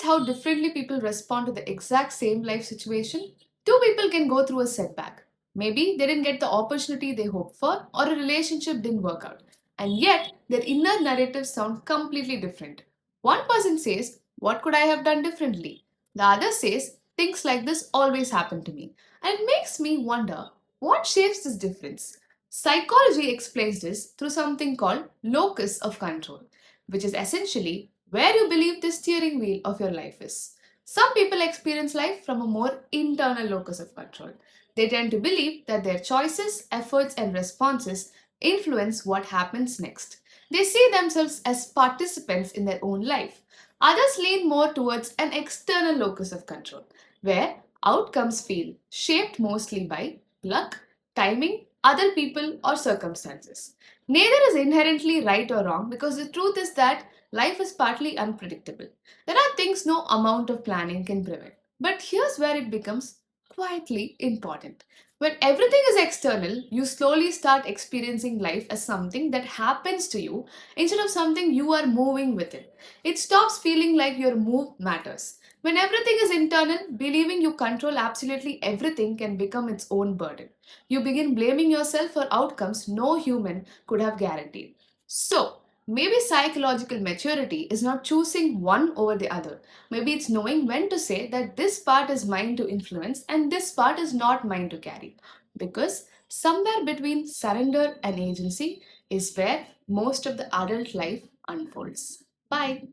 noticed how differently people respond to the exact same life situation? Two people can go through a setback. Maybe they didn't get the opportunity they hoped for, or a relationship didn't work out. And yet, their inner narratives sound completely different. One person says, "What could I have done differently?" The other says, "Things like this always happen to me." And it makes me wonder, what shapes this difference? Psychology explains this through something called locus of control, which is essentially where you believe the steering wheel of your life is. Some people experience life from a more internal locus of control. They tend to believe that their choices, efforts, and responses influence what happens next. They see themselves as participants in their own life. Others lean more towards an external locus of control, where outcomes feel shaped mostly by luck, timing, other people, or circumstances. Neither is inherently right or wrong because the truth is that life is partly unpredictable. There are things no amount of planning can prevent. But here's where it becomes quietly important. When everything is external, you slowly start experiencing life as something that happens to you instead of something you are moving within. It stops feeling like your move matters. When everything is internal, believing you control absolutely everything can become its own burden. You begin blaming yourself for outcomes no human could have guaranteed. So, maybe psychological maturity is not choosing one over the other. Maybe it's knowing when to say that this part is mine to influence and this part is not mine to carry. Because somewhere between surrender and agency is where most of the adult life unfolds. Bye.